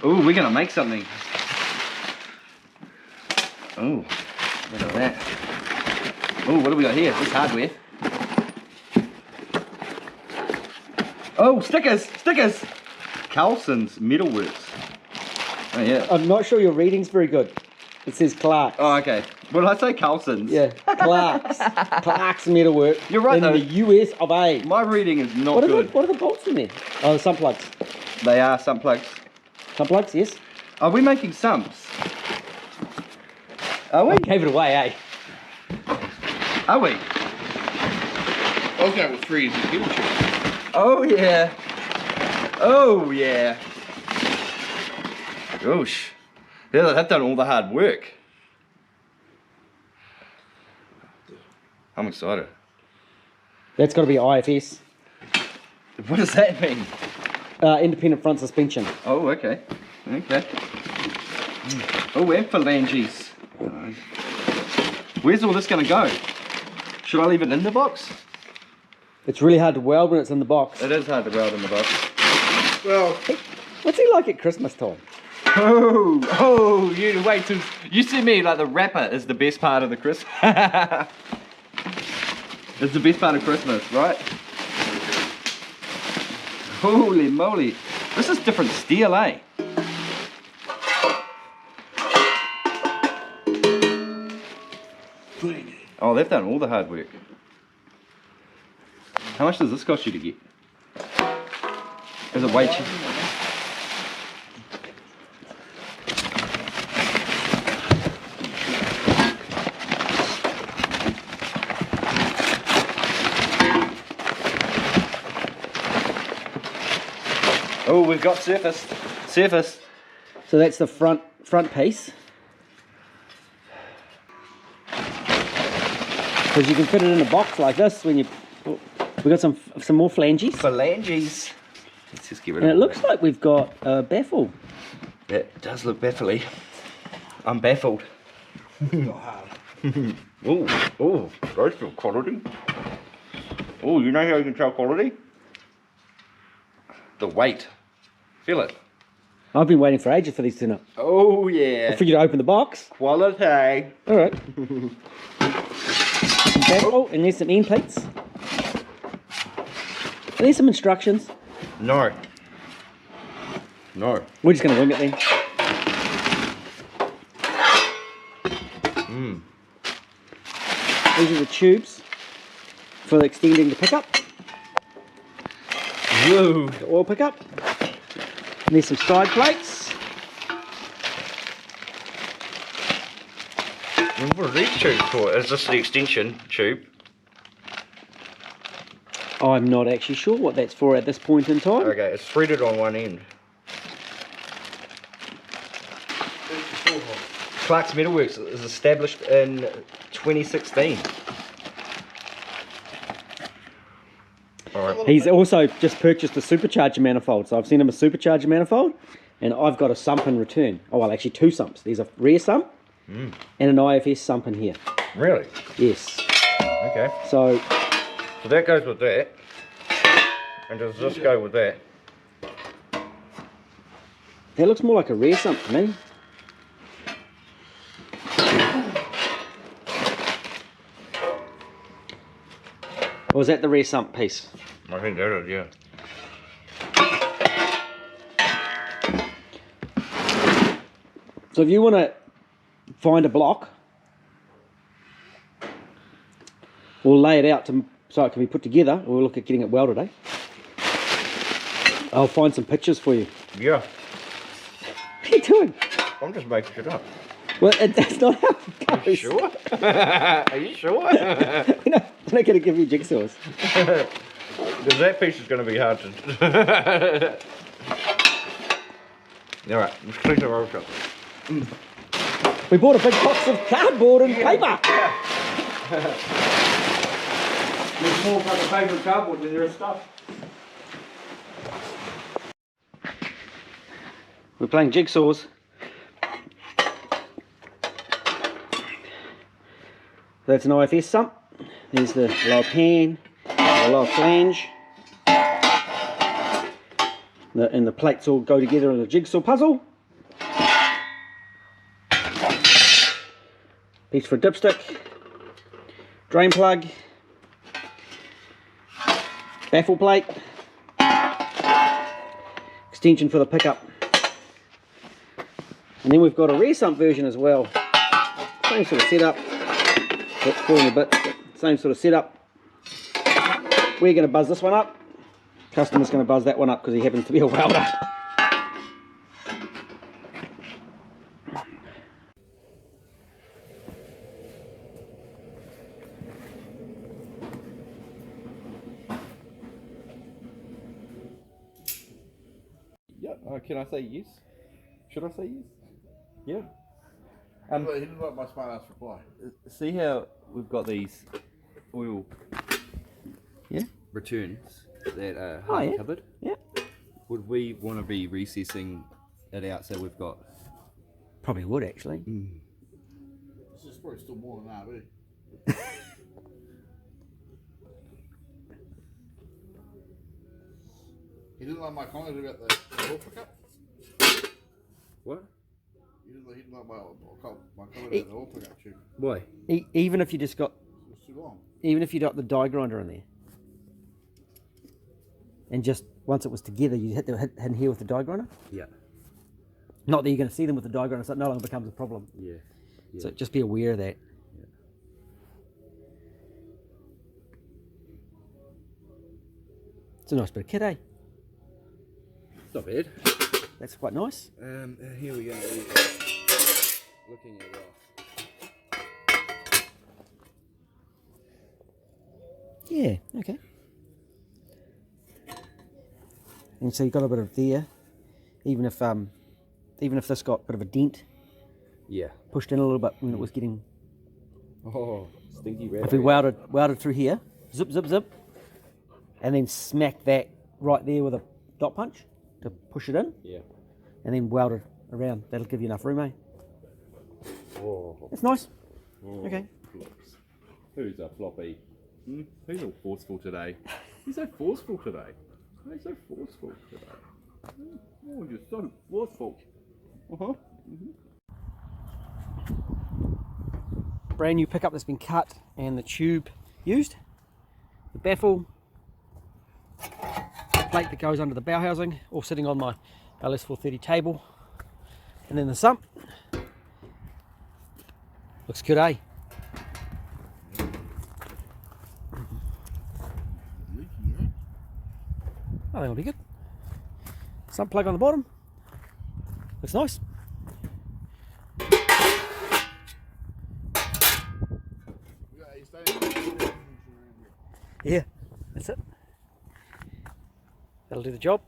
Oh, we're gonna make something. Oh, look at that. Oh, what do we got here? This hardware. Oh, stickers! Stickers! Carlson's Metalworks. Oh, yeah. I'm not sure your reading's very good. It says Clark's. Oh, okay. Well, I say Carlson's. Yeah, Clark's. Clark's Metalwork. You're right, in though. the US of A. My reading is not good. What are the bolts in there? Oh, the sump plugs. They are sump plugs. Sump plugs, yes. Are we making sumps? Are we? I gave it away, eh? Are we? Those guys were free as a guild trip. Oh, yeah. Oh, yeah. Gosh. Yeah, they've done all the hard work. I'm excited. That's got to be IFS. What does that mean? Independent front suspension. Oh, okay. Okay. Oh, and phalanges. Where's all this going to go? Should I leave it in the box? It's really hard to weld when it's in the box. It is hard to weld in the box. Well, What's he like at Christmas time? Oh, you wait till you see me like the wrapper is the best part of the Christmas. It's the best part of Christmas, right? Holy moly. This is different steel, eh? Oh, they've done all the hard work. How much does this cost you to get? Is it way cheap? Oh, we've got surface. Surface. So that's the front piece. Because you can fit it in a box like this when you. We got some more flanges. Phalanges. Let's just get rid And of it looks like we've got a baffle. That does look baffly. I'm baffled. Oh, those feel quality. Oh, you know how you can tell quality? The weight. Feel it. I've been waiting for ages for these to turn up. Oh yeah. I figured to open the box. Quality. All right. Oh, and there's some end plates. And there's some instructions. No. No. We're just going to wing it then. These are the tubes for extending the pickup. Whoa. The oil pickup. And there's some side plates. What are these tubes for? Is this the extension tube? I'm not actually sure what that's for at this point in time. Okay, it's threaded on one end. Clark's Metalworks is established in 2016. Alright. He's also just purchased a supercharger manifold. So I've sent him a supercharger manifold and I've got a sump in return. Oh, well, actually two sumps. There's a rear sump and an IFS sump in here. Really? Yes. Okay. So that goes with that. And does this go with that? that looks more like a rear sump to me. Or is that the rear sump piece? I think that is, yeah. So if you want to find a block, we'll lay it out so it can be put together, or we'll look at getting it welded, eh? I'll find some pictures for you. Yeah. What are you doing? I'm just making it up. Well, that's not how it goes. Are you sure? Are you sure? I'm not going to give you jigsaws. Because that piece is going to be hard to... Alright, let's clean the road up. We bought a big box of cardboard and paper. There's more fucking paper and cardboard than there is stuff. We're playing jigsaws. That's an IFS sump. There's the lower pan, the lower flange. And the plates all go together in a jigsaw puzzle. piece for a dipstick, drain plug, baffle plate, extension for the pickup. And then we've got a rear sump version as well. Same sort of setup. It's falling a bit, but same sort of setup. We're going to buzz this one up. Customer's going to buzz that one up because he happens to be a welder. Yeah. Can I say yes? Should I say yes? Yeah. He didn't like my smart ass reply. See how we've got these oil returns that are hard covered? Yeah. Would we want to be recessing it out so we've got... Probably would actually. This is probably still more than that, eh? He didn't like my comment about the oil pickup. What? He didn't like my comment about the oil pickup tube. Why? Even if you just got, It was too long. even if you got the die grinder in there, and just once it was together, you hit in here with the die grinder. Yeah. Not that you're going to see them with the die grinder, so it no longer becomes a problem. Yeah. So just be aware of that. Yeah. It's a nice bit of kit, eh? Not bad. That's quite nice. Here we go. Looking at it. Yeah, okay. And so you got a bit of there, even if this got a bit of a dent, Yeah. pushed in a little bit when it was getting. Oh, stinky red. If we welded through here, zip, zip, zip, and then smack that right there with a dot punch to push it in, Yeah. and then weld it around. That'll give you enough room, eh? Oh. That's nice. Oh, Okay. flops. Who's a floppy? Who's all forceful today? He's so forceful today. He's so forceful today. Oh, you're so forceful. Brand new pickup that's been cut and the tube used. The baffle, plate that goes under the bow housing, all sitting on my LS430 table. And then the sump. Looks good, eh? I think it'll be good. Sump plug on the bottom. Looks nice. Yeah, that's it. That'll do the job.